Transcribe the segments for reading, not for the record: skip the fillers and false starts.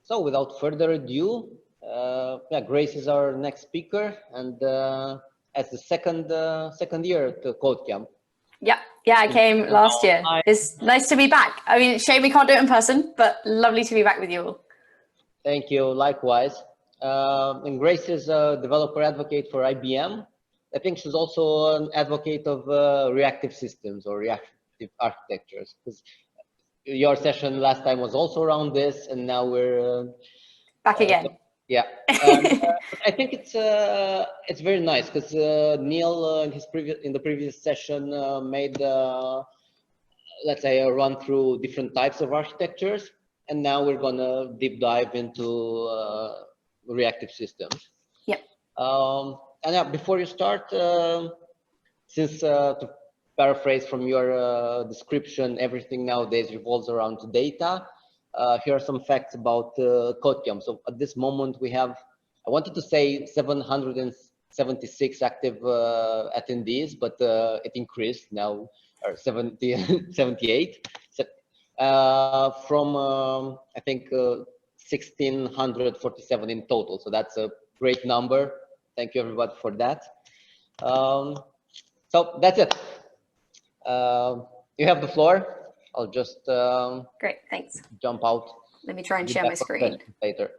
So without further ado, yeah, Grace is our next speaker, and as the second year at the Code Camp. Yeah, I came last year. It's nice to be back. I mean, it's a shame we can't do it in person, but lovely to be back with you all. Thank you, likewise. And Grace is a developer advocate for IBM. I think she's also an advocate of reactive systems or reactive architectures, because your session last time was also around this, and now we're back again. Yeah, I think it's very nice because Neil in the previous session made let's say a run through different types of architectures, and now we're gonna deep dive into reactive systems. Yep. And yeah, before you start, since to paraphrase from your description, everything nowadays revolves around data. Here are some facts about CodeCamp. So at this moment we have, I wanted to say 776 active attendees, but it increased now, or 78. So, from I think 1,647 in total. So that's a great number. Thank you everybody for that. So that's it. You have the floor. I'll just great, thanks. Jump out. Let me try and share my screen later.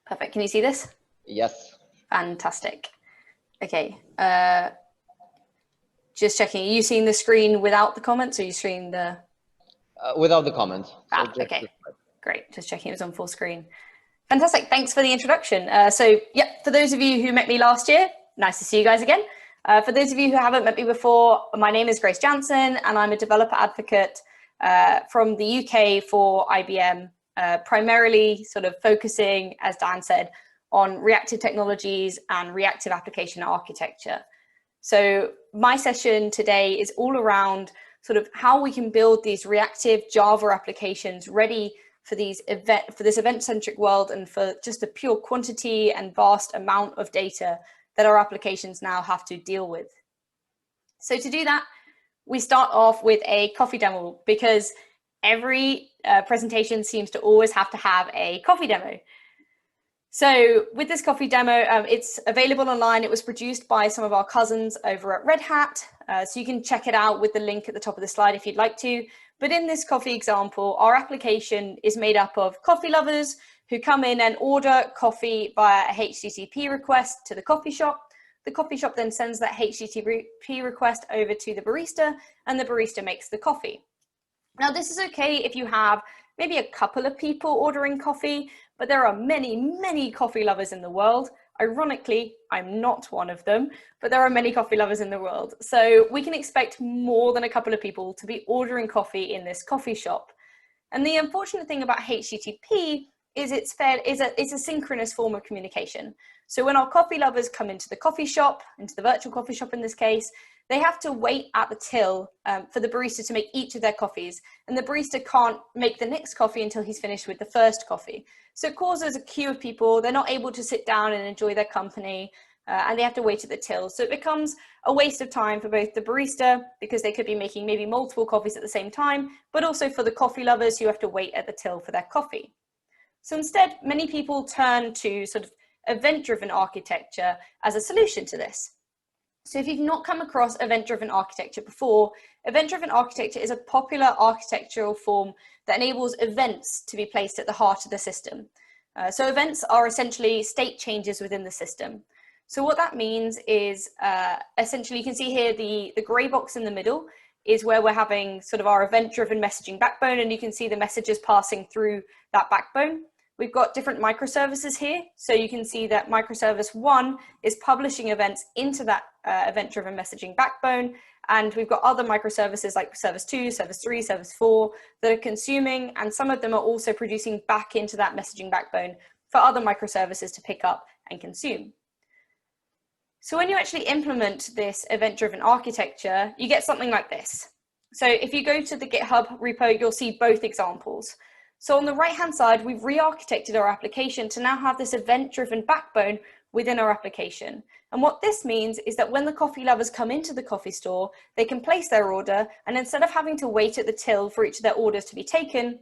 Perfect. Can you see this? Yes. Fantastic. Okay. Just checking. Are you seeing the screen without the comments, or are you seeing the? Without the comments. Ah, so okay. Great. Just checking it was on full screen. Fantastic. Thanks for the introduction. So, yeah, for those of you who met me last year, nice to see you guys again. For those of you who haven't met me before, my name is Grace Jansen, and I'm a developer advocate from the UK for IBM, primarily sort of focusing, as Dan said, on reactive technologies and reactive application architecture. So my session today is all around sort of how we can build these reactive Java applications ready for this event-centric world and for just the pure quantity and vast amount of data that our applications now have to deal with. So to do that, we start off with a coffee demo, because every presentation seems to always have to have a coffee demo. So with this coffee demo, it's available online. It was produced by some of our cousins over at Red Hat. So you can check it out with the link at the top of the slide if you'd like to. But in this coffee example, our application is made up of coffee lovers who come in and order coffee via a HTTP request to the coffee shop. The coffee shop then sends that HTTP request over to the barista, and the barista makes the coffee. Now, this is okay if you have maybe a couple of people ordering coffee, but there are many, many coffee lovers in the world. Ironically, I'm not one of them, but there are many coffee lovers in the world. So we can expect more than a couple of people to be ordering coffee in this coffee shop. And the unfortunate thing about HTTP is it's a synchronous form of communication. So when our coffee lovers come into the coffee shop, into the virtual coffee shop in this case, they have to wait at the till for the barista to make each of their coffees. And the barista can't make the next coffee until he's finished with the first coffee. So it causes a queue of people. They're not able to sit down and enjoy their company, and they have to wait at the till. So it becomes a waste of time for both the barista, because they could be making maybe multiple coffees at the same time, but also for the coffee lovers who have to wait at the till for their coffee. So instead, many people turn to sort of event-driven architecture as a solution to this. So if you've not come across event-driven architecture before, event-driven architecture is a popular architectural form that enables events to be placed at the heart of the system. So events are essentially state changes within the system. So what that means is essentially, you can see here the gray box in the middle is where we're having sort of our event-driven messaging backbone, and you can see the messages passing through that backbone. We've got different microservices here. So you can see that microservice 1 is publishing events into that event-driven messaging backbone. And we've got other microservices like service 2, service 3, service 4 that are consuming. And some of them are also producing back into that messaging backbone for other microservices to pick up and consume. So when you actually implement this event-driven architecture, you get something like this. So if you go to the GitHub repo, you'll see both examples. So on the right-hand side, we've re-architected our application to now have this event-driven backbone within our application. And what this means is that when the coffee lovers come into the coffee store, they can place their order, and instead of having to wait at the till for each of their orders to be taken,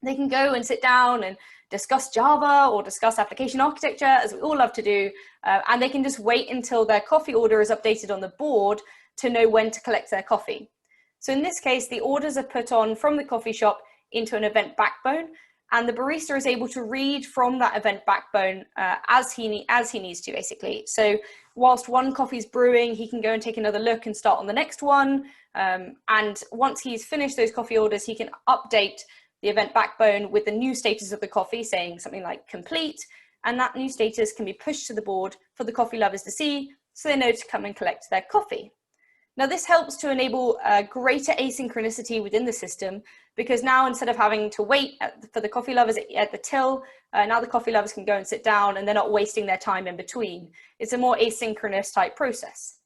They can go and sit down and discuss Java or discuss application architecture, as we all love to do, and they can just wait until their coffee order is updated on the board to know when to collect their coffee. So in this case, the orders are put on from the coffee shop into an event backbone, and the barista is able to read from that event backbone as he needs to, basically. So whilst one coffee's brewing, he can go and take another look and start on the next one. And once he's finished those coffee orders, he can update the event backbone with the new status of the coffee, saying something like complete, and that new status can be pushed to the board for the coffee lovers to see, so they know to come and collect their coffee. Now, this helps to enable greater asynchronicity within the system, because now instead of having to wait for the coffee lovers at the till, now the coffee lovers can go and sit down and they're not wasting their time in between. It's a more asynchronous type process.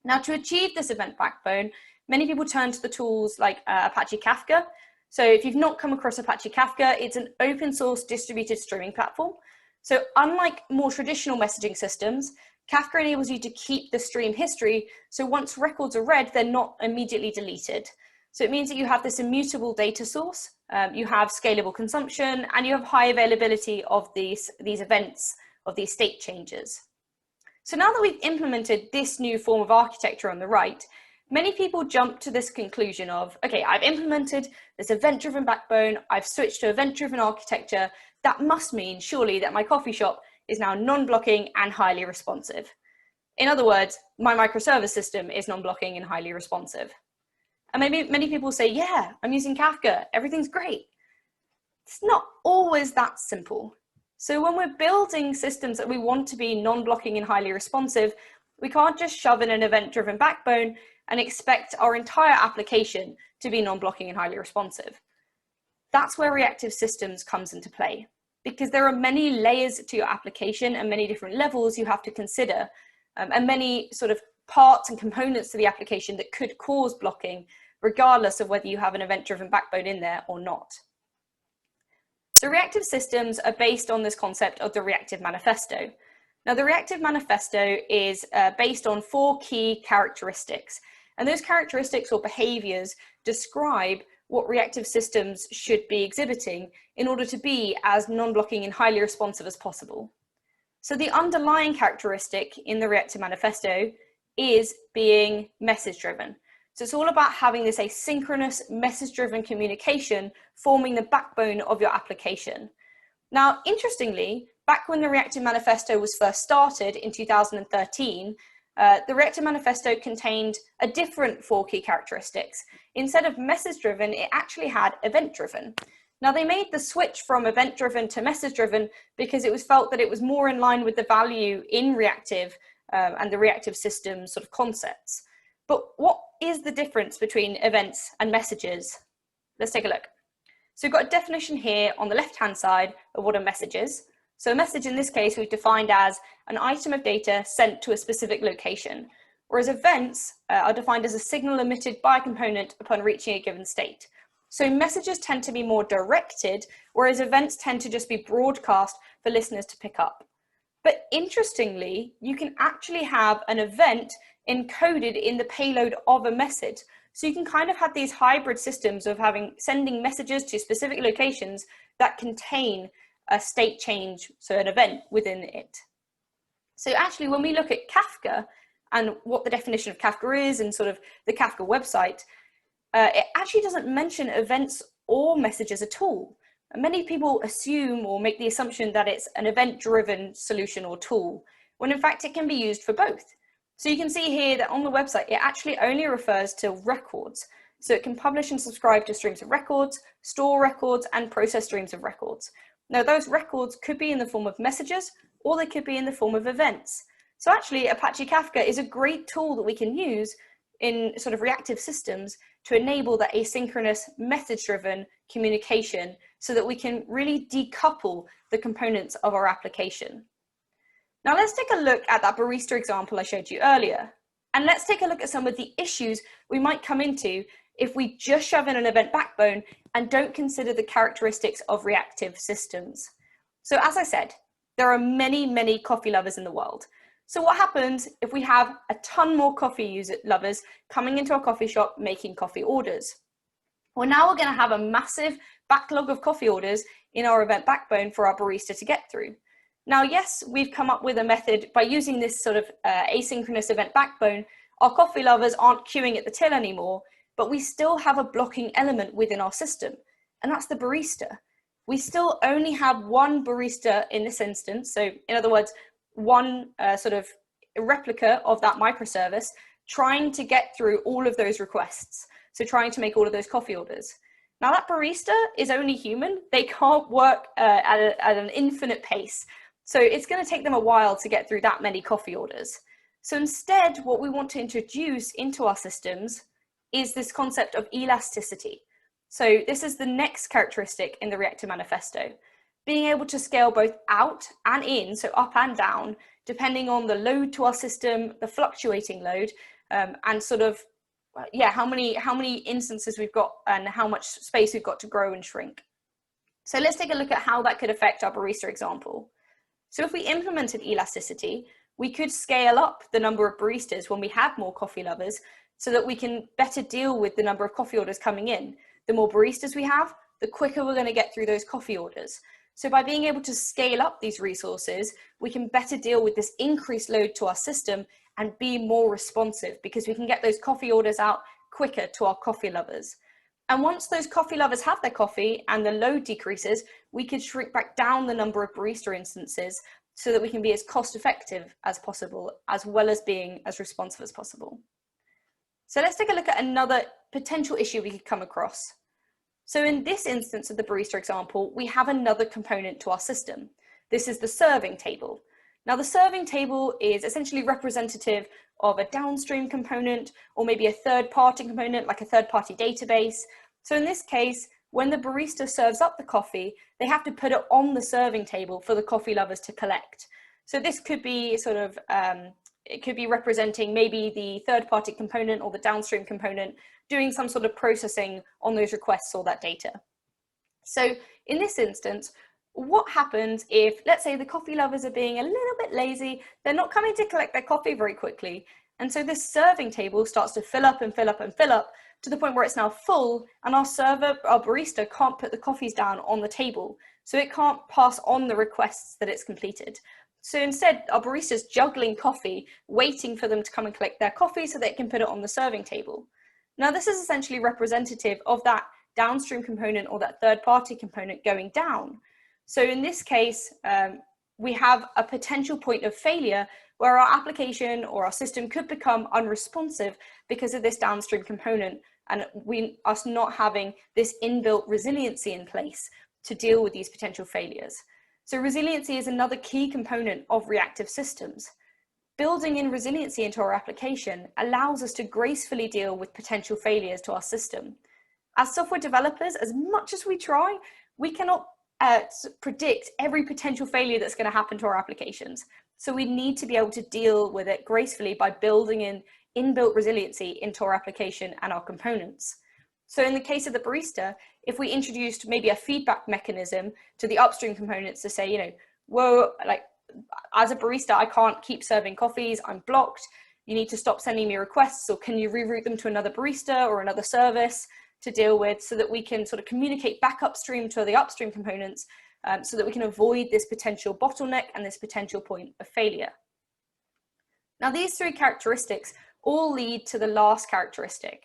Now, to achieve this event backbone, many people turn to the tools like Apache Kafka. So if you've not come across Apache Kafka, it's an open source distributed streaming platform. So unlike more traditional messaging systems, Kafka enables you to keep the stream history, so once records are read, they're not immediately deleted. So it means that you have this immutable data source, you have scalable consumption, and you have high availability of these events, of these state changes. So now that we've implemented this new form of architecture on the right, many people jump to this conclusion of, okay, I've implemented this event-driven backbone, I've switched to event-driven architecture, that must mean surely that my coffee shop is now non-blocking and highly responsive. In other words, my microservice system is non-blocking and highly responsive. And maybe many people say, yeah, I'm using Kafka, everything's great. It's not always that simple. So when we're building systems that we want to be non-blocking and highly responsive, we can't just shove in an event-driven backbone and expect our entire application to be non-blocking and highly responsive. That's where reactive systems comes into play, because there are many layers to your application and many different levels you have to consider, and many sort of parts and components to the application that could cause blocking, regardless of whether you have an event-driven backbone in there or not. So reactive systems are based on this concept of the Reactive Manifesto. Now, the Reactive Manifesto is based on 4 key characteristics, and those characteristics or behaviors describe what reactive systems should be exhibiting in order to be as non-blocking and highly responsive as possible. So the underlying characteristic in the Reactive Manifesto is being message-driven. So it's all about having this asynchronous message-driven communication forming the backbone of your application. Now, interestingly, back when the Reactive Manifesto was first started in 2013, the Reactive Manifesto contained a different 4 key characteristics. Instead of message-driven, it actually had event-driven. Now, they made the switch from event-driven to message-driven because it was felt that it was more in line with the value in reactive and the reactive system sort of concepts. But what is the difference between events and messages? Let's take a look. So we've got a definition here on the left-hand side of what a message is. So a message in this case we've defined as an item of data sent to a specific location, whereas events are defined as a signal emitted by a component upon reaching a given state. So messages tend to be more directed, whereas events tend to just be broadcast for listeners to pick up. But interestingly, you can actually have an event encoded in the payload of a message. So you can kind of have these hybrid systems of sending messages to specific locations that contain a state change, so an event within it. So actually, when we look at Kafka and what the definition of Kafka is and sort of the Kafka website, it actually doesn't mention events or messages at all. And many people assume or make the assumption that it's an event-driven solution or tool, when in fact it can be used for both. So you can see here that on the website, it actually only refers to records. So it can publish and subscribe to streams of records, store records, and process streams of records. Now, those records could be in the form of messages, or they could be in the form of events. So actually, Apache Kafka is a great tool that we can use in sort of reactive systems to enable that asynchronous message-driven communication so that we can really decouple the components of our application. Now, let's take a look at that Barista example I showed you earlier. And let's take a look at some of the issues we might come into if we just shove in an event backbone and don't consider the characteristics of reactive systems. So as I said, there are many, many coffee lovers in the world. So what happens if we have a ton more coffee lovers coming into our coffee shop making coffee orders? Well, now we're going to have a massive backlog of coffee orders in our event backbone for our barista to get through. Now, yes, we've come up with a method by using this sort of asynchronous event backbone. Our coffee lovers aren't queuing at the till anymore, but we still have a blocking element within our system, and that's the barista. We still only have one barista in this instance. So in other words, one sort of replica of that microservice trying to get through all of those requests. So trying to make all of those coffee orders. Now that barista is only human. They can't work at an infinite pace. So it's going to take them a while to get through that many coffee orders. So instead, what we want to introduce into our systems is this concept of elasticity. So this is the next characteristic in the Reactive Manifesto, being able to scale both out and in, so up and down, depending on the load to our system, the fluctuating load, and sort of, yeah, how many instances we've got and how much space we've got to grow and shrink. So let's take a look at how that could affect our barista example. So if we implemented elasticity, we could scale up the number of baristas when we have more coffee lovers so that we can better deal with the number of coffee orders coming in. The more baristas we have, the quicker we're going to get through those coffee orders. So by being able to scale up these resources, we can better deal with this increased load to our system and be more responsive because we can get those coffee orders out quicker to our coffee lovers. And once those coffee lovers have their coffee and the load decreases, we could shrink back down the number of barista instances so that we can be as cost effective as possible, as well as being as responsive as possible. So let's take a look at another potential issue we could come across. So in this instance of the barista example, we have another component to our system. This is the serving table. Now the serving table is essentially representative of a downstream component or maybe a third-party component like a third-party database. So in this case, when the barista serves up the coffee, they have to put it on the serving table for the coffee lovers to collect. So this could be sort of, it could be representing maybe the third-party component or the downstream component doing some sort of processing on those requests or that data. So in this instance, what happens if, let's say, the coffee lovers are being a little bit lazy, they're not coming to collect their coffee very quickly, and so this serving table starts to fill up and fill up and fill up to the point where it's now full, and our server, our barista, can't put the coffees down on the table, so it can't pass on the requests that it's completed. So instead, our barista's juggling coffee, waiting for them to come and collect their coffee so they can put it on the serving table. Now, this is essentially representative of that downstream component or that third-party component going down. So in this case, we have a potential point of failure where our application or our system could become unresponsive because of this downstream component and us not having this inbuilt resiliency in place to deal with these potential failures. So resiliency is another key component of reactive systems. Building in resiliency into our application allows us to gracefully deal with potential failures to our system. As software developers, as much as we try, we cannot predict every potential failure that's going to happen to our applications. So we need to be able to deal with it gracefully by building in inbuilt resiliency into our application and our components. So in the case of the barista, if we introduced maybe a feedback mechanism to the upstream components to say, you know, whoa, like as a barista, I can't keep serving coffees, I'm blocked, you need to stop sending me requests, or can you reroute them to another barista or another service to deal with, so that we can sort of communicate back upstream to the upstream components so that we can avoid this potential bottleneck and this potential point of failure. Now, these three characteristics all lead to the last characteristic,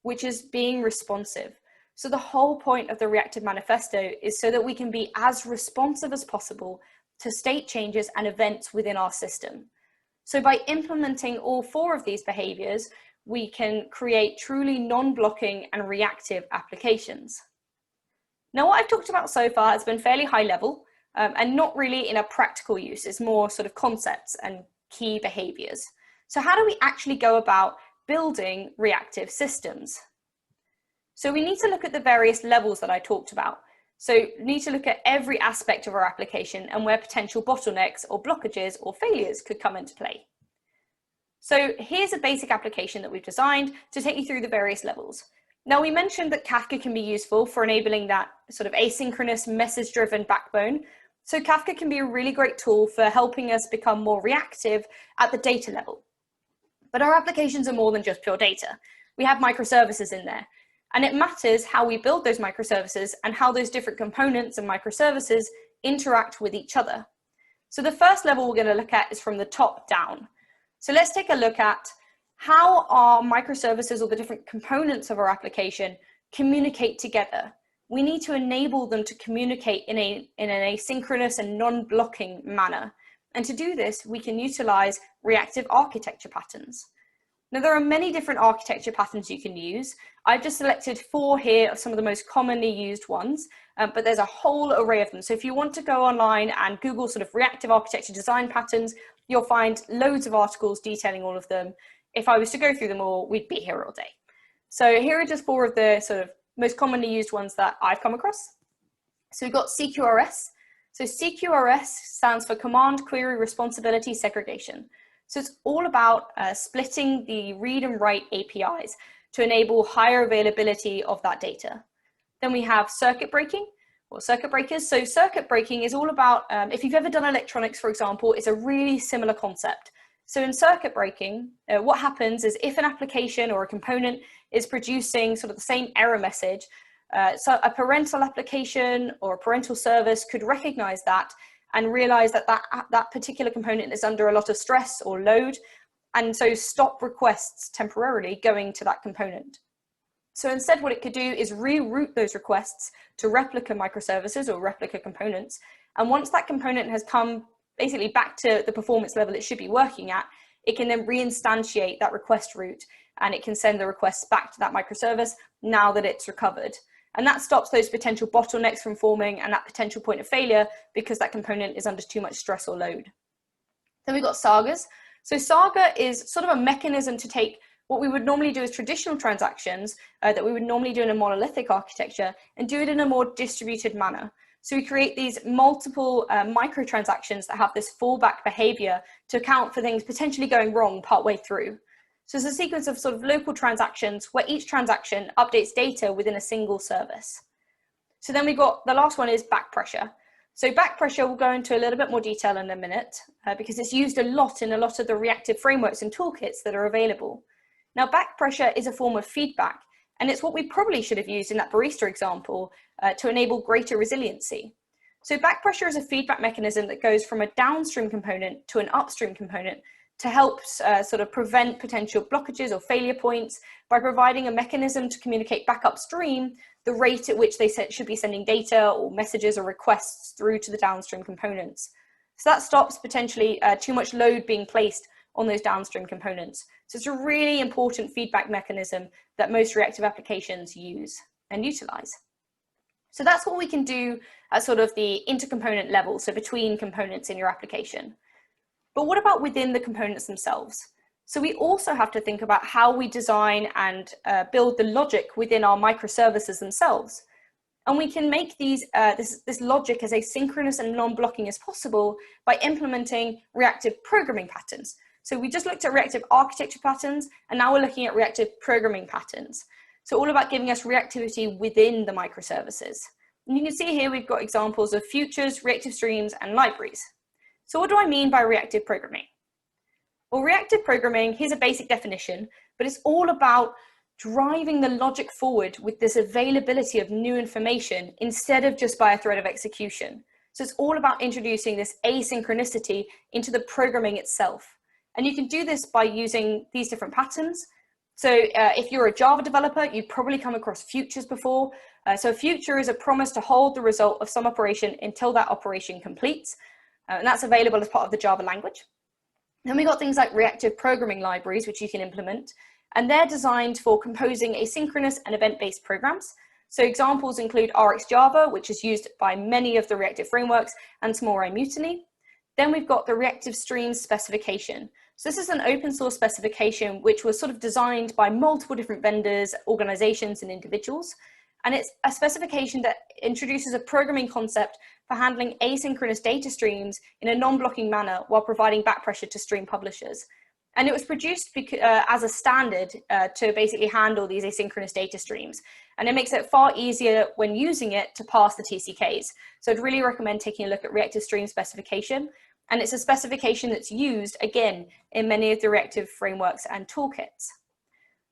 which is being responsive. So the whole point of the Reactive Manifesto is so that we can be as responsive as possible to state changes and events within our system. So by implementing all four of these behaviors, we can create truly non-blocking and reactive applications. Now, what I've talked about so far has been fairly high level and not really in a practical use. It's more sort of concepts and key behaviors. So how do we actually go about building reactive systems? So we need to look at the various levels that I talked about. So we need to look at every aspect of our application and where potential bottlenecks or blockages or failures could come into play. So here's a basic application that we've designed to take you through the various levels. Now, we mentioned that Kafka can be useful for enabling that sort of asynchronous message-driven backbone. So Kafka can be a really great tool for helping us become more reactive at the data level. But our applications are more than just pure data. We have microservices in there. And it matters how we build those microservices and how those different components and microservices interact with each other. So the first level we're going to look at is from the top down. So let's take a look at how our microservices, or the different components of our application, communicate together. We need to enable them to communicate in an asynchronous and non-blocking manner. And to do this, we can utilize reactive architecture patterns. Now, there are many different architecture patterns you can use. I've just selected 4 here of some of the most commonly used ones, but there's a whole array of them. So if you want to go online and Google sort of reactive architecture design patterns, you'll find loads of articles detailing all of them. If I was to go through them all, we'd be here all day. So here are just 4 of the sort of most commonly used ones that I've come across. So we've got CQRS. So CQRS stands for Command Query Responsibility Segregation. So it's all about splitting the read and write APIs to enable higher availability of that data. Then we have circuit breaking, or circuit breakers. So circuit breaking is all about, if you've ever done electronics, for example, it's a really similar concept. So in circuit breaking, what happens is if an application or a component is producing sort of the same error message, so a parental application or a parental service could recognize that and realize that that particular component is under a lot of stress or load, and so stop requests temporarily going to that component. So instead, what it could do is reroute those requests to replica microservices or replica components. And once that component has come basically back to the performance level it should be working at, it can then reinstantiate that request route, and it can send the requests back to that microservice now that it's recovered. And that stops those potential bottlenecks from forming and that potential point of failure because that component is under too much stress or load. Then we've got sagas. So saga is sort of a mechanism to take what we would normally do as traditional transactions that we would normally do in a monolithic architecture and do it in a more distributed manner. So we create these multiple microtransactions that have this fallback behavior to account for things potentially going wrong partway through. So it's a sequence of sort of local transactions where each transaction updates data within a single service. So then we've got the last one is back pressure. So back pressure, we'll go into a little bit more detail in a minute because it's used a lot in a lot of the reactive frameworks and toolkits that are available. Now, back pressure is a form of feedback, and it's what we probably should have used in that Barista example to enable greater resiliency. So back pressure is a feedback mechanism that goes from a downstream component to an upstream component to help sort of prevent potential blockages or failure points by providing a mechanism to communicate back upstream the rate at which they should be sending data or messages or requests through to the downstream components. So that stops potentially too much load being placed on those downstream components. So it's a really important feedback mechanism that most reactive applications use and utilize. So that's what we can do at sort of the intercomponent level, so between components in your application. But what about within the components themselves? So we also have to think about how we design and build the logic within our microservices themselves. And we can make these this logic as asynchronous and non-blocking as possible by implementing reactive programming patterns. So we just looked at reactive architecture patterns, and now we're looking at reactive programming patterns. So all about giving us reactivity within the microservices. And you can see here we've got examples of futures, reactive streams, and libraries. So what do I mean by reactive programming? Well, reactive programming, here's a basic definition, but it's all about driving the logic forward with this availability of new information instead of just by a thread of execution. So it's all about introducing this asynchronicity into the programming itself. And you can do this by using these different patterns. So if you're a Java developer, you've probably come across futures before. So a future is a promise to hold the result of some operation until that operation completes. And that's available as part of the Java language. Then we got things like reactive programming libraries, which you can implement. And they're designed for composing asynchronous and event-based programs. So examples include RxJava, which is used by many of the reactive frameworks, and Tomorrow Mutiny. Then we've got the reactive streams specification. So this is an open source specification which was sort of designed by multiple different vendors, organizations, and individuals. And it's a specification that introduces a programming concept for handling asynchronous data streams in a non-blocking manner while providing back pressure to stream publishers. And it was produced as a standard to basically handle these asynchronous data streams. And it makes it far easier when using it to pass the TCKs. So I'd really recommend taking a look at reactive stream specification. And it's a specification that's used, again, in many of the reactive frameworks and toolkits.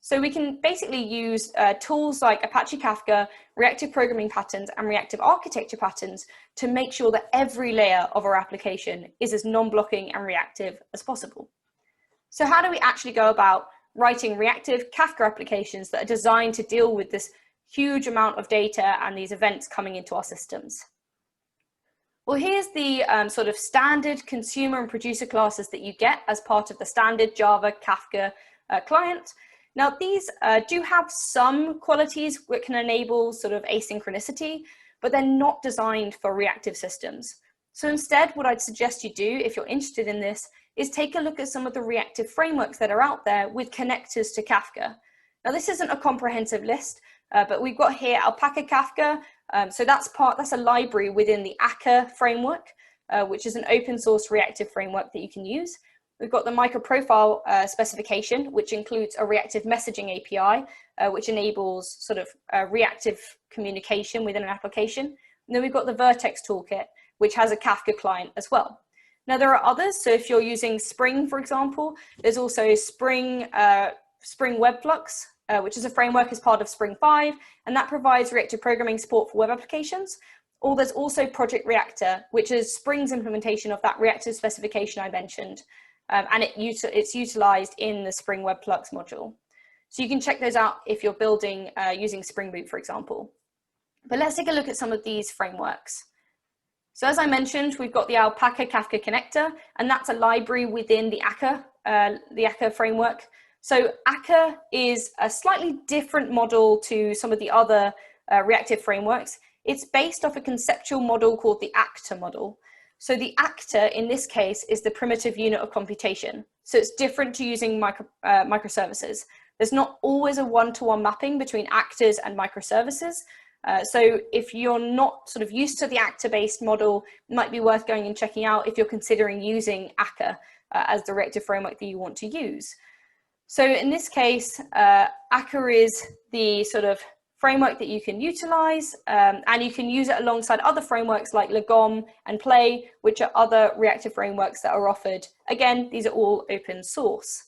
So we can basically use tools like Apache Kafka, reactive programming patterns, and reactive architecture patterns to make sure that every layer of our application is as non-blocking and reactive as possible. So how do we actually go about writing reactive Kafka applications that are designed to deal with this huge amount of data and these events coming into our systems? Well, here's the sort of standard consumer and producer classes that you get as part of the standard Java Kafka client. Now, these do have some qualities which can enable sort of asynchronicity, but they're not designed for reactive systems. So instead, what I'd suggest you do, if you're interested in this, is take a look at some of the reactive frameworks that are out there with connectors to Kafka. Now, this isn't a comprehensive list, but we've got here Alpakka Kafka. So that's a library within the Akka framework, which is an open source reactive framework that you can use. We've got the MicroProfile specification, which includes a reactive messaging API, which enables sort of reactive communication within an application. And then we've got the Vert.x toolkit, which has a Kafka client as well. Now there are others. So if you're using Spring, for example, there's also Spring Webflux, which is a framework as part of Spring 5, and that provides reactive programming support for web applications. Or there's also Project Reactor, which is Spring's implementation of that reactive specification I mentioned. And it's utilized in the Spring Webflux module. So you can check those out if you're building using Spring Boot, for example. But let's take a look at some of these frameworks. So as I mentioned, we've got the Alpakka Kafka connector, and that's a library within the Akka framework. So Akka is a slightly different model to some of the other reactive frameworks. It's based off a conceptual model called the actor model. So the actor in this case is the primitive unit of computation. So it's different to using microservices. There's not always a one-to-one mapping between actors and microservices. So if you're not sort of used to the actor-based model, it might be worth going and checking out if you're considering using Akka as the reactive framework that you want to use. So in this case, Akka is the sort of framework that you can utilize, and you can use it alongside other frameworks like Lagom and Play, which are other reactive frameworks that are offered. Again, these are all open source.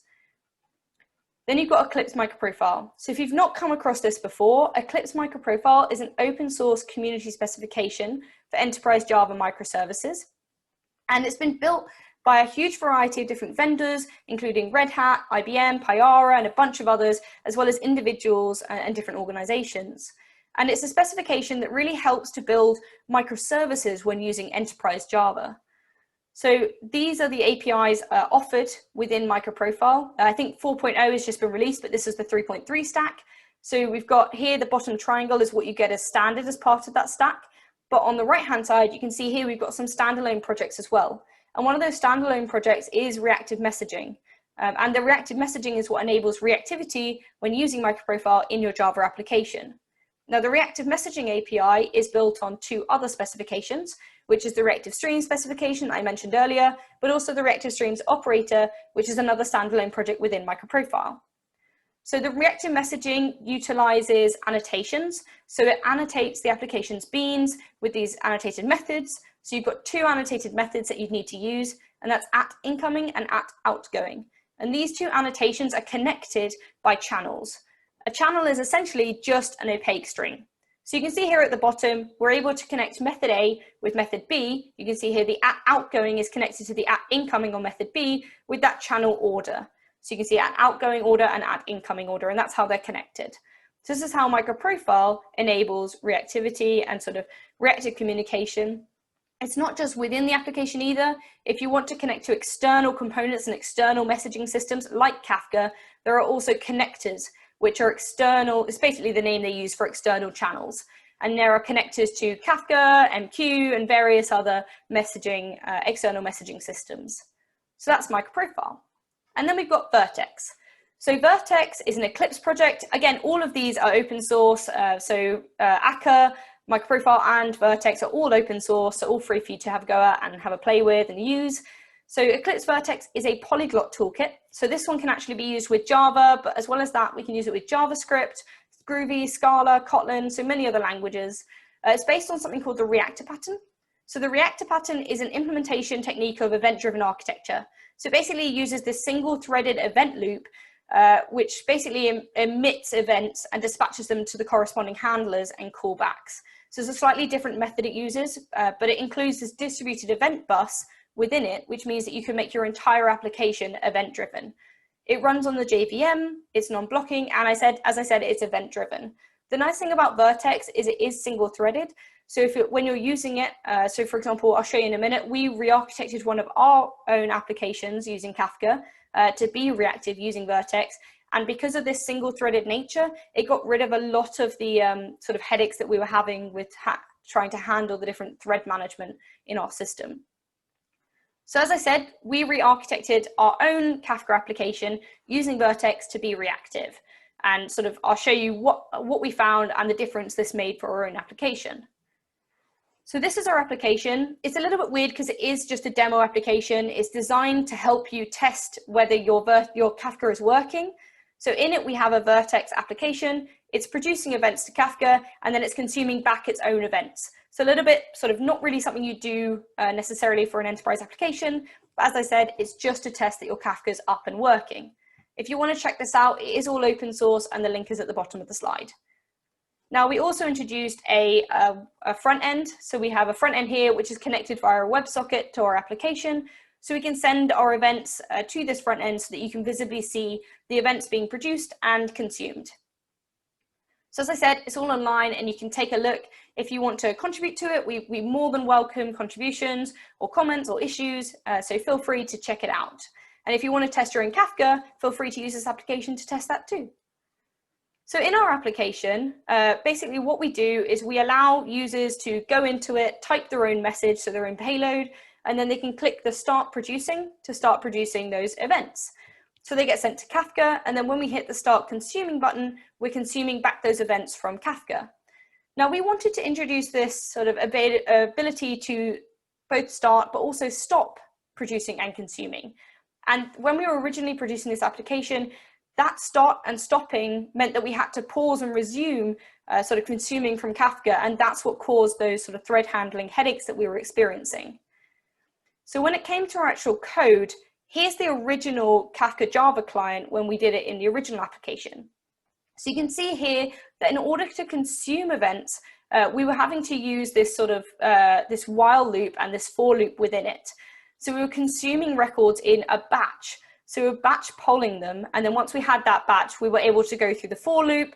Then you've got Eclipse MicroProfile. So if you've not come across this before, Eclipse MicroProfile is an open source community specification for enterprise Java microservices. And it's been built by a huge variety of different vendors, including Red Hat, IBM, Payara, and a bunch of others, as well as individuals and different organizations. And it's a specification that really helps to build microservices when using enterprise Java. So these are the APIs offered within MicroProfile. I think 4.0 has just been released, but this is the 3.3 stack. So we've got here, the bottom triangle is what you get as standard as part of that stack. But on the right-hand side, you can see here, we've got some standalone projects as well. And one of those standalone projects is reactive messaging. And the reactive messaging is what enables reactivity when using MicroProfile in your Java application. Now, the reactive messaging API is built on two other specifications, which is the reactive streams specification that I mentioned earlier, but also the reactive streams operator, which is another standalone project within MicroProfile. So the reactive messaging utilizes annotations. So it annotates the application's beans with these annotated methods. So you've got two annotated methods that you'd need to use, and that's at incoming and at outgoing. And these two annotations are connected by channels. A channel is essentially just an opaque string. So you can see here at the bottom, we're able to connect method A with method B. You can see here the at outgoing is connected to the at incoming on method B with that channel order. So you can see at outgoing order and at incoming order, and that's how they're connected. So this is how MicroProfile enables reactivity and sort of reactive communication. It's not just within the application either. If you want to connect to external components and external messaging systems like Kafka, there are also connectors, which are external. It's basically the name they use for external channels. And there are connectors to Kafka, MQ, and various other messaging, external messaging systems. So that's MicroProfile. And then we've got Vert.x. So Vert.x is an Eclipse project. Again, all of these are open source. Akka, MicroProfile, and Vert.x are all open source, so all free for you to have a go at and have a play with and use. So Eclipse Vert.x is a polyglot toolkit. So this one can actually be used with Java, but as well as that, we can use it with JavaScript, Groovy, Scala, Kotlin, so many other languages. It's based on something called the reactor pattern. So the reactor pattern is an implementation technique of event-driven architecture. So it basically uses this single-threaded event loop which basically emits events and dispatches them to the corresponding handlers and callbacks. So it's a slightly different method it uses, but it includes this distributed event bus within it, which means that you can make your entire application event-driven. It runs on the JVM, it's non-blocking, and as I said, it's event-driven. The nice thing about Vert.x is it is single-threaded. So when you're using it, so for example, I'll show you in a minute, we re-architected one of our own applications using Kafka to be reactive using Vert.x. And because of this single-threaded nature, it got rid of a lot of the sort of headaches that we were having with trying to handle the different thread management in our system. So as I said, we re-architected our own Kafka application using Vert.x to be reactive. And sort of, I'll show you what we found and the difference this made for our own application. So this is our application. It's a little bit weird because it is just a demo application. It's designed to help you test whether your Kafka is working. So in it, we have a Vert.x application. It's producing events to Kafka, and then it's consuming back its own events. So a little bit sort of not really something you do necessarily for an enterprise application. But as I said, it's just to test that your Kafka is up and working. If you want to check this out, it is all open source, and the link is at the bottom of the slide. Now, we also introduced a front end. So we have a front end here, which is connected via a WebSocket to our application. So we can send our events to this front end so that you can visibly see the events being produced and consumed. So as I said, it's all online and you can take a look. If you want to contribute to it, we more than welcome contributions or comments or issues. So feel free to check it out. And if you want to test your own Kafka, feel free to use this application to test that too. So in our application, basically what we do is we allow users to go into it, type their own message, so their own payload, and then they can click the start producing to start producing those events. So they get sent to Kafka, and then when we hit the start consuming button, we're consuming back those events from Kafka. Now we wanted to introduce this sort of ability to both start but also stop producing and consuming. And when we were originally producing this application, that start and stopping meant that we had to pause and resume sort of consuming from Kafka, and that's what caused those sort of thread handling headaches that we were experiencing. So when it came to our actual code, here's the original Kafka Java client when we did it in the original application. So you can see here that in order to consume events, we were having to use this sort of this while loop and this for loop within it. So we were consuming records in a batch. So we were batch polling them, and then once we had that batch, we were able to go through the for loop,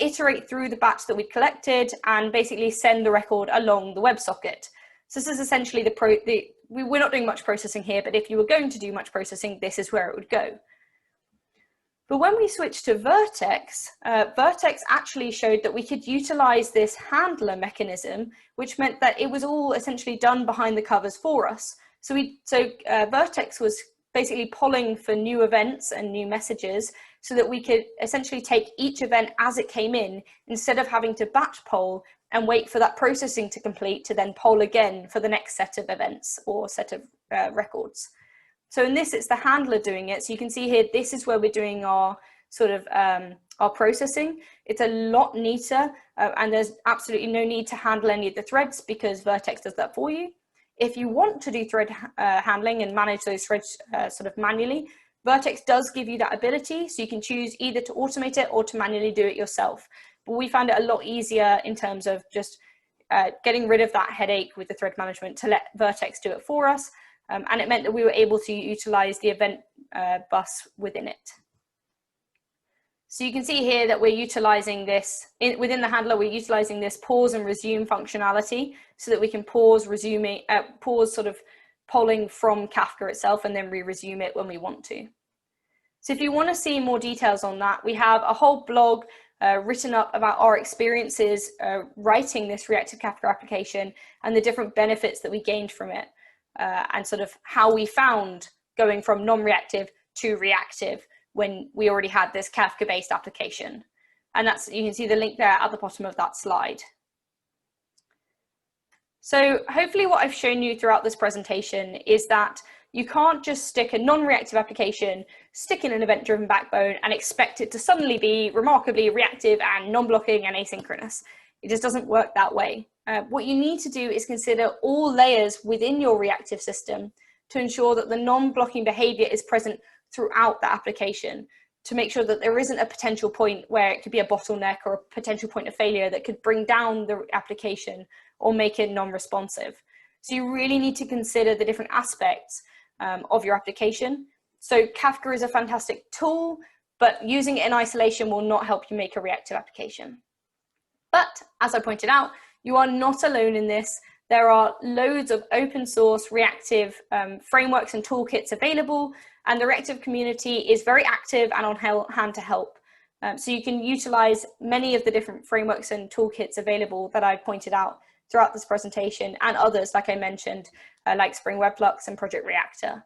iterate through the batch that we'd collected, and basically send the record along the WebSocket. So this is essentially we're not doing much processing here, but if you were going to do much processing, this is where it would go. But when we switched to Vert.x, Vert.x actually showed that we could utilize this handler mechanism, which meant that it was all essentially done behind the covers for us. So Vert.x was basically polling for new events and new messages so that we could essentially take each event as it came in instead of having to batch poll and wait for that processing to complete to then poll again for the next set of events or set of records. So in this, it's the handler doing it. So you can see here, this is where we're doing our sort of our processing. It's a lot neater and there's absolutely no need to handle any of the threads because Vert.x does that for you. If you want to do thread handling and manage those threads sort of manually, Vert.x does give you that ability. So you can choose either to automate it or to manually do it yourself. But we found it a lot easier in terms of just getting rid of that headache with the thread management to let Vert.x do it for us. And it meant that we were able to utilize the event bus within it. So you can see here that we're utilizing this, within the handler, we're utilizing this pause and resume functionality so that we can pause sort of polling from Kafka itself and then re-resume it when we want to. So if you want to see more details on that, we have a whole blog written up about our experiences writing this reactive Kafka application and the different benefits that we gained from it and sort of how we found going from non-reactive to reactive when we already had this Kafka-based application. And that's, you can see the link there at the bottom of that slide. So hopefully what I've shown you throughout this presentation is that you can't just stick a non-reactive application, stick in an event-driven backbone and expect it to suddenly be remarkably reactive and non-blocking and asynchronous. It just doesn't work that way. What you need to do is consider all layers within your reactive system to ensure that the non-blocking behavior is present throughout the application. to make sure that there isn't a potential point where it could be a bottleneck or a potential point of failure that could bring down the application or make it non-responsive. So you really need to consider the different aspects of your application. So Kafka is a fantastic tool, but using it in isolation will not help you make a reactive application. But as I pointed out, you are not alone in this. There are loads of open source reactive frameworks and toolkits available, and the reactive community is very active and on hand to help. So you can utilize many of the different frameworks and toolkits available that I pointed out throughout this presentation, and others, like I mentioned, like Spring Webflux and Project Reactor.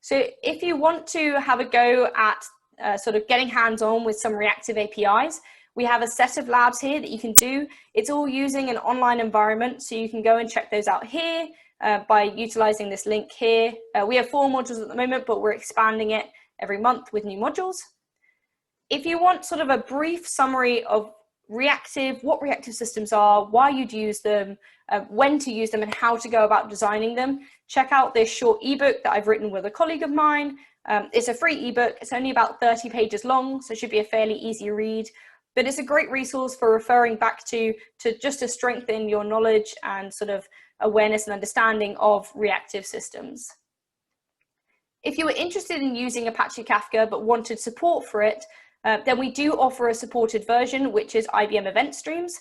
So if you want to have a go at sort of getting hands-on with some reactive APIs, we have a set of labs here that you can do. It's all using an online environment, so you can go and check those out here by utilizing this link here. We have 4 modules at the moment, but we're expanding it every month with new modules. If you want sort of a brief summary of what reactive systems are, why you'd use them, when to use them, and how to go about designing them, check out this short ebook that I've written with a colleague of mine. It's a free ebook. It's only about 30 pages long, so it should be a fairly easy read. But it's a great resource for referring back to just to strengthen your knowledge and sort of awareness and understanding of reactive systems. If you were interested in using Apache Kafka but wanted support for it, then we do offer a supported version, which is IBM Event Streams.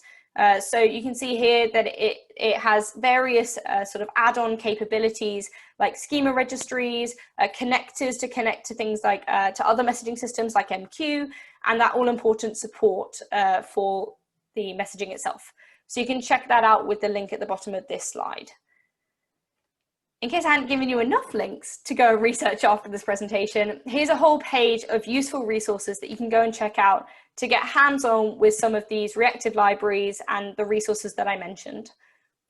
So you can see here that it has various sort of add-on capabilities like schema registries, connectors to connect to things like to other messaging systems like MQ, and that all-important support for the messaging itself. So you can check that out with the link at the bottom of this slide. In case I hadn't given you enough links to go research after this presentation, here's a whole page of useful resources that you can go and check out to get hands-on with some of these reactive libraries and the resources that I mentioned.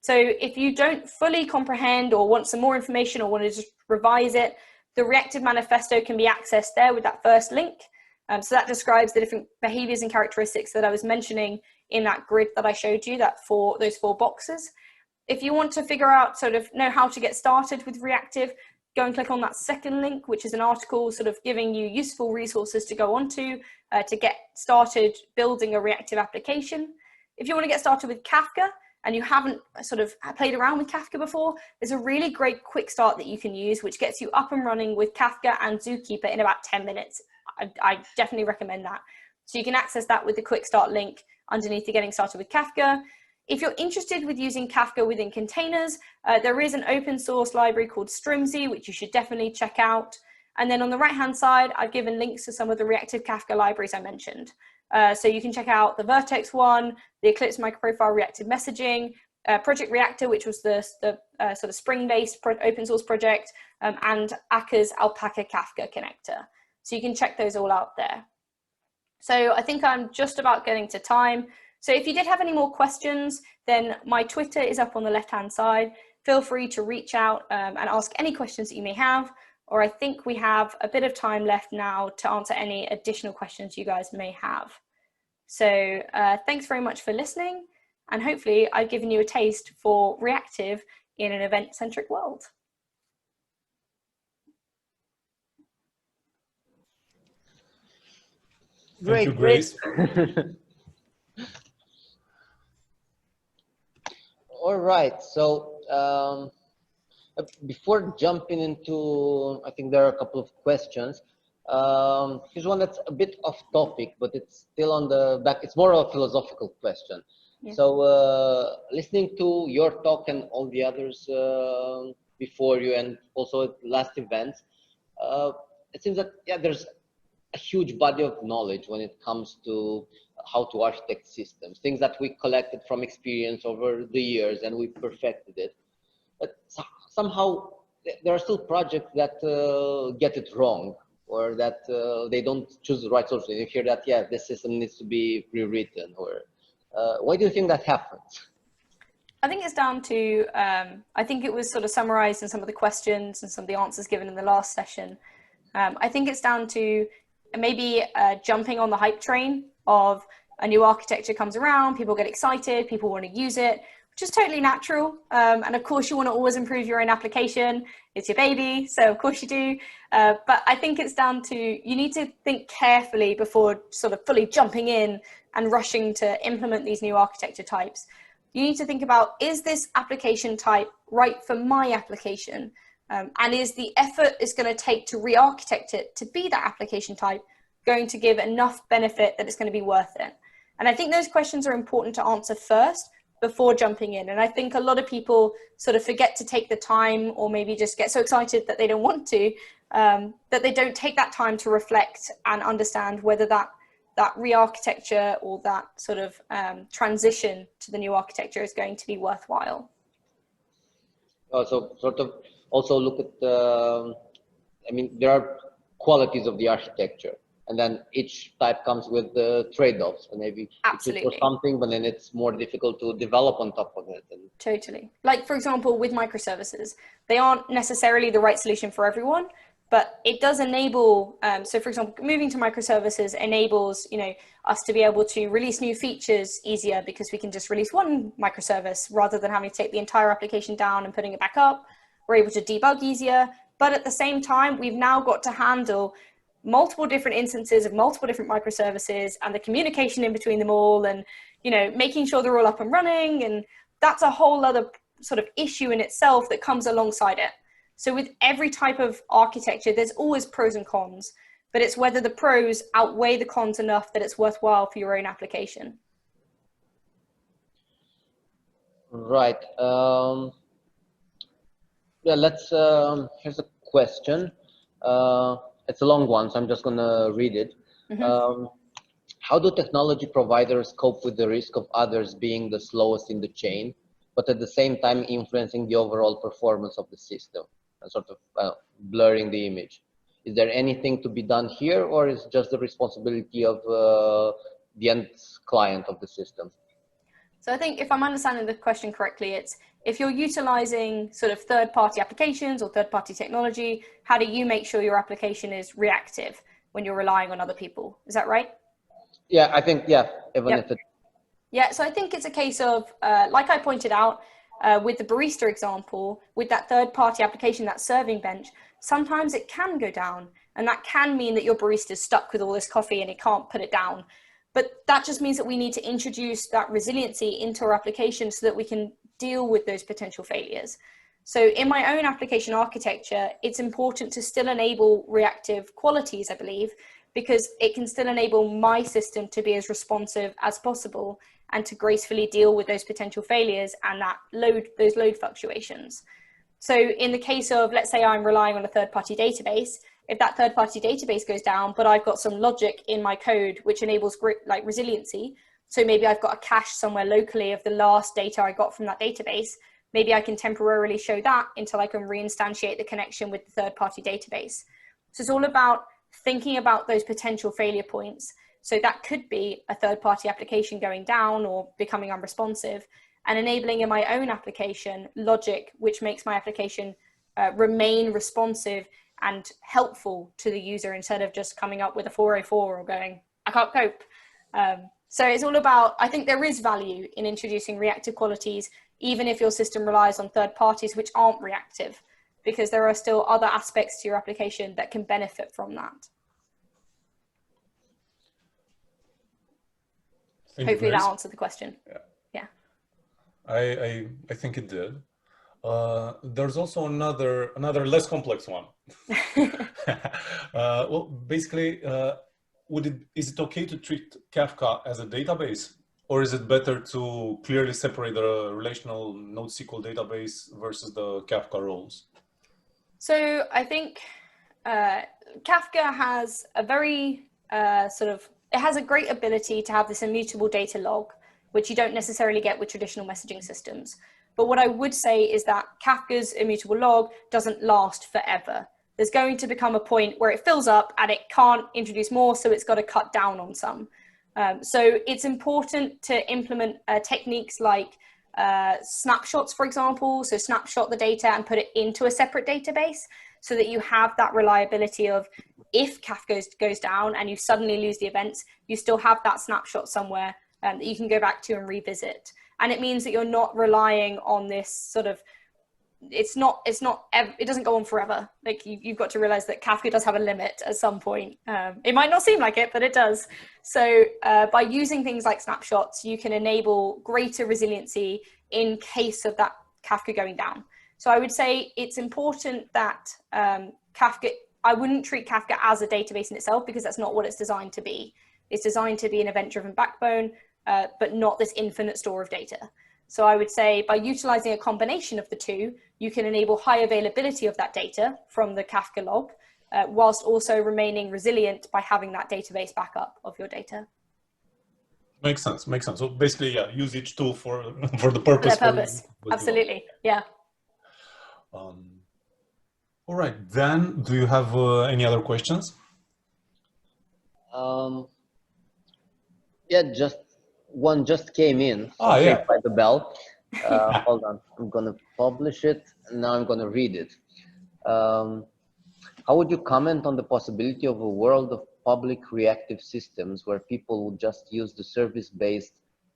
So if you don't fully comprehend or want some more information or want to just revise it, the Reactive Manifesto can be accessed there with that first link. So that describes the different behaviors and characteristics that I was mentioning in that grid that I showed you, those 4 boxes. If you want to figure out, know how to get started with reactive, go and click on that second link, which is an article sort of giving you useful resources to go onto to get started building a reactive application. If you want to get started with Kafka and you haven't sort of played around with Kafka before, there's a really great quick start that you can use, which gets you up and running with Kafka and Zookeeper in about 10 minutes. I definitely recommend that. So you can access that with the quick start link underneath the Getting Started with Kafka. If you're interested with using Kafka within containers, there is an open source library called Strimzy, which you should definitely check out. And then on the right-hand side, I've given links to some of the reactive Kafka libraries I mentioned. So you can check out the Vert.x one, the Eclipse MicroProfile reactive messaging, Project Reactor, which was the sort of Spring-based open source project, and Akka's Alpakka Kafka connector. So you can check those all out there. So I think I'm just about getting to time. So if you did have any more questions, then my Twitter is up on the left-hand side. Feel free to reach out and ask any questions that you may have, or I think we have a bit of time left now to answer any additional questions you guys may have. So thanks very much for listening, and hopefully I've given you a taste for reactive in an event-centric world. Great, Thank you, Grace. All right, so before jumping into, I think there are a couple of questions. Here's one that's a bit off topic, but it's still on the back. It's more of a philosophical question. Yeah. So listening to your talk and all the others before you, and also at last events, it seems that there's a huge body of knowledge when it comes to how to architect systems, things that we collected from experience over the years and we perfected it. But somehow there are still projects that get it wrong, or that they don't choose the right solution. You hear that, this system needs to be rewritten, or why do you think that happens? I think it's down to, I think it was sort of summarized in some of the questions and some of the answers given in the last session. I think it's down to maybe jumping on the hype train of a new architecture comes around, people get excited, people want to use it, just totally natural. And of course, you want to always improve your own application. It's your baby, so of course you do. But I think it's down to, you need to think carefully before sort of fully jumping in and rushing to implement these new architecture types. You need to think about, is this application type right for my application? And is the effort it's going to take to re-architect it to be that application type going to give enough benefit that it's going to be worth it? And I think those questions are important to answer first before jumping in. And I think a lot of people sort of forget to take the time, or maybe just get so excited that they don't want to, that they don't take that time to reflect and understand whether that re-architecture or that sort of transition to the new architecture is going to be worthwhile. So sort of also look at I mean, there are qualities of the architecture, and then each type comes with the trade-offs, and maybe Absolutely. it's for something, but then it's more difficult to develop on top of it. And totally. Like, for example, with microservices, they aren't necessarily the right solution for everyone, but it does enable, so for example, moving to microservices enables, us to be able to release new features easier, because we can just release one microservice rather than having to take the entire application down and putting it back up. We're able to debug easier, but at the same time, we've now got to handle multiple different instances of multiple different microservices and the communication in between them all, and, making sure they're all up and running. And that's a whole other sort of issue in itself that comes alongside it. So with every type of architecture, there's always pros and cons, but it's whether the pros outweigh the cons enough that it's worthwhile for your own application. right. Yeah, here's a question. It's a long one, so I'm just gonna read it. Mm-hmm. How do technology providers cope with the risk of others being the slowest in the chain, but at the same time influencing the overall performance of the system and sort of blurring the image? Is there anything to be done here, or is it just the responsibility of the end client of the system? So I think if I'm understanding the question correctly, it's if you're utilizing sort of third-party applications or third-party technology, how do you make sure your application is reactive when you're relying on other people? Is that right? Yeah, I think, yeah, even Yep. if it... Yeah, so I think it's a case of, like I pointed out, with the Barista example, with that third-party application, that serving bench, sometimes it can go down, and that can mean that your barista is stuck with all this coffee and he can't put it down. But that just means that we need to introduce that resiliency into our application so that we can deal with those potential failures. So in my own application architecture, it's important to still enable reactive qualities, I believe, because it can still enable my system to be as responsive as possible and to gracefully deal with those potential failures and those load fluctuations. So in the case of, let's say I'm relying on a third-party database, if that third-party database goes down, but I've got some logic in my code which enables like resiliency, so maybe I've got a cache somewhere locally of the last data I got from that database, maybe I can temporarily show that until I can reinstantiate the connection with the third-party database. So it's all about thinking about those potential failure points. So that could be a third-party application going down or becoming unresponsive, and enabling in my own application logic which makes my application remain responsive and helpful to the user, instead of just coming up with a 404 or going, I can't cope. So it's all about, I think there is value in introducing reactive qualities, even if your system relies on third parties which aren't reactive, because there are still other aspects to your application that can benefit from that. Hopefully that answered the question. Yeah. I think it did. There's also another less complex one. Well, basically, is it okay to treat Kafka as a database, or is it better to clearly separate the relational NoSQL database versus the Kafka roles? So I think Kafka has a very it has a great ability to have this immutable data log, which you don't necessarily get with traditional messaging systems. But what I would say is that Kafka's immutable log doesn't last forever. There's going to become a point where it fills up and it can't introduce more, so it's got to cut down on some. So it's important to implement techniques like snapshots, for example. So snapshot the data and put it into a separate database so that you have that reliability of, if Kafka goes down and you suddenly lose the events, you still have that snapshot somewhere that you can go back to and revisit. And it means that you're not relying on this sort of, it doesn't go on forever. Like you've got to realize that Kafka does have a limit at some point. It might not seem like it, but it does. So by using things like snapshots, you can enable greater resiliency in case of that Kafka going down. So I would say it's important that I wouldn't treat Kafka as a database in itself, because that's not what it's designed to be. It's designed to be an event-driven backbone, but not this infinite store of data. So I would say by utilizing a combination of the two, you can enable high availability of that data from the Kafka log, whilst also remaining resilient by having that database backup of your data. Makes sense. So basically, yeah, use each tool for the purpose. For their purpose. Absolutely. Yeah. All right. Dan, do you have any other questions? Yeah, one just came in. So yeah. by the bell. Hold on, I'm gonna publish it, and now I'm gonna read it. How would you comment on the possibility of a world of public reactive systems where people would just use the service based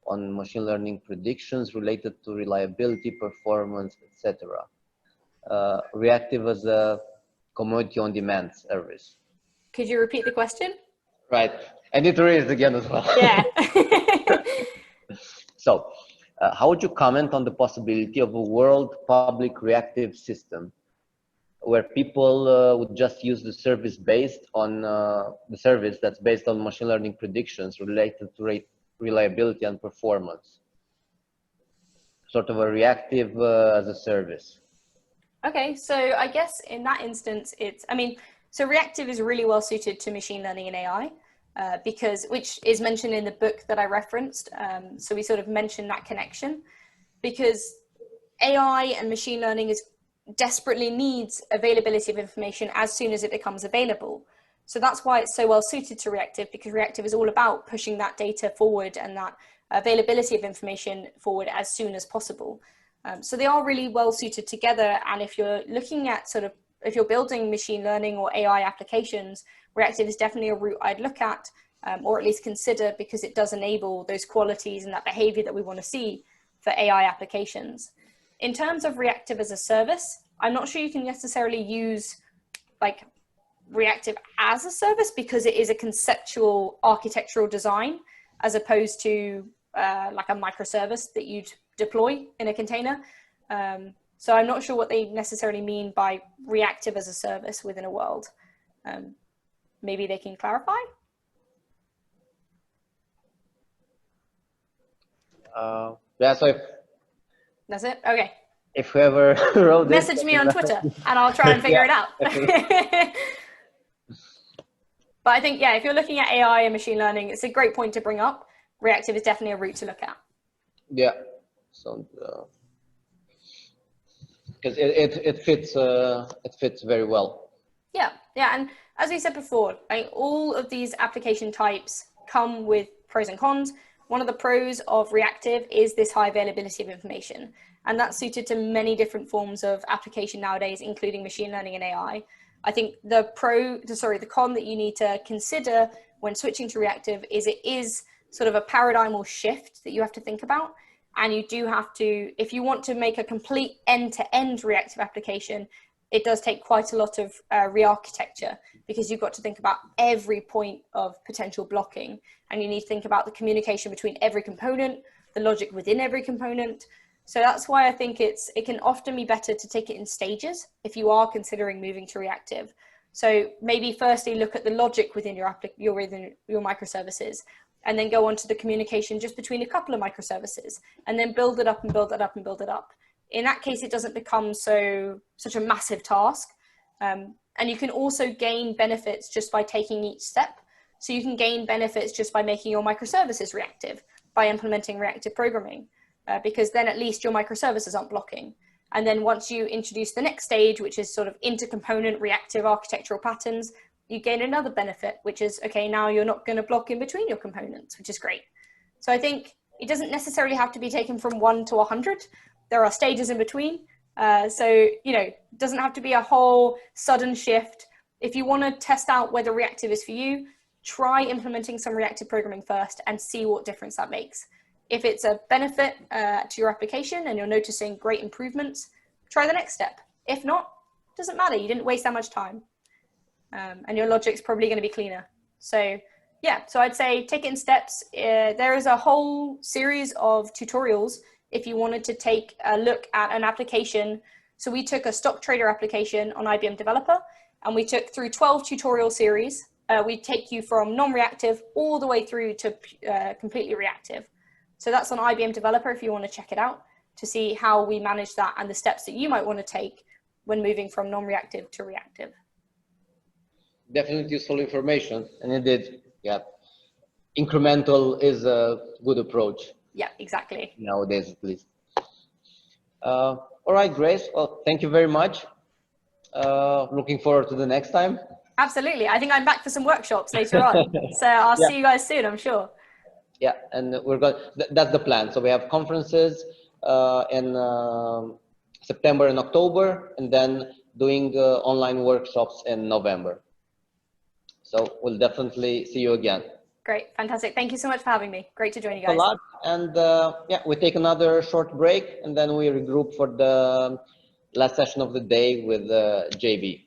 on machine learning predictions related to reliability, performance, etc.? Reactive as a commodity on demand service. Could you repeat the question? Right, I need to read it again as well. Yeah. So, how would you comment on the possibility of a world public reactive system where people would just use the service based on the service that's based on machine learning predictions related to reliability and performance? Sort of a reactive as a service. Okay, so I guess in that instance, so reactive is really well suited to machine learning and AI. Which is mentioned in the book that I referenced. So we sort of mentioned that connection, because AI and machine learning desperately needs availability of information as soon as it becomes available. So that's why it's so well suited to reactive, because reactive is all about pushing that data forward and that availability of information forward as soon as possible. So they are really well suited together. And if you're looking at if you're building machine learning or AI applications, reactive is definitely a route I'd look at, or at least consider, because it does enable those qualities and that behavior that we want to see for AI applications. In terms of reactive as a service, I'm not sure you can necessarily use like reactive as a service, because it is a conceptual architectural design as opposed to like a microservice that you'd deploy in a container. So I'm not sure what they necessarily mean by reactive as a service within a world. Maybe they can clarify. Yeah, so That's it? Okay. if whoever wrote this, message me on Twitter and I'll try and figure it out. But I think, yeah, if you're looking at AI and machine learning, it's a great point to bring up. Reactive is definitely a route to look at. Yeah, so because it fits very well. Yeah, and as we said before, all of these application types come with pros and cons. One of the pros of reactive is this high availability of information, and that's suited to many different forms of application nowadays, including machine learning and AI. I think the con that you need to consider when switching to reactive is it is sort of a paradigmal shift that you have to think about. And you do have to, if you want to make a complete end-to-end reactive application, it does take quite a lot of re-architecture, because you've got to think about every point of potential blocking, and you need to think about the communication between every component, the logic within every component. So that's why I think it can often be better to take it in stages if you are considering moving to reactive. So maybe firstly look at the logic within your microservices, and then go on to the communication just between a couple of microservices, and then build it up and build it up and build it up. In that case, it doesn't become such a massive task. And you can also gain benefits just by taking each step. So you can gain benefits just by making your microservices reactive, by implementing reactive programming, because then at least your microservices aren't blocking. And then once you introduce the next stage, which is sort of intercomponent reactive architectural patterns, you gain another benefit, which is, okay, now you're not going to block in between your components, which is great. So I think it doesn't necessarily have to be taken from 1 to 100. There are stages in between. So, it doesn't have to be a whole sudden shift. If you want to test out whether reactive is for you, try implementing some reactive programming first and see what difference that makes. If it's a benefit to your application and you're noticing great improvements, try the next step. If not, it doesn't matter. You didn't waste that much time. And your logic's probably going to be cleaner. So yeah, so I'd say take it in steps. There is a whole series of tutorials if you wanted to take a look at an application. So we took a stock trader application on IBM Developer, and we took through 12 tutorial series. We take you from non-reactive all the way through to completely reactive. So that's on IBM Developer if you want to check it out to see how we manage that and the steps that you might want to take when moving from non-reactive to reactive. Definitely useful information, and indeed, yeah, incremental is a good approach. Yeah, exactly. Nowadays, at least. All right, Grace. Well, thank you very much. Looking forward to the next time. Absolutely. I think I'm back for some workshops later on. So I'll see you guys soon, I'm sure. Yeah, and we're going. That's the plan. So we have conferences in September and October, and then doing online workshops in November. So we'll definitely see you again. Great, fantastic. Thank you so much for having me. Great to join you guys. A lot. And yeah, we take another short break, and then we regroup for the last session of the day with JB.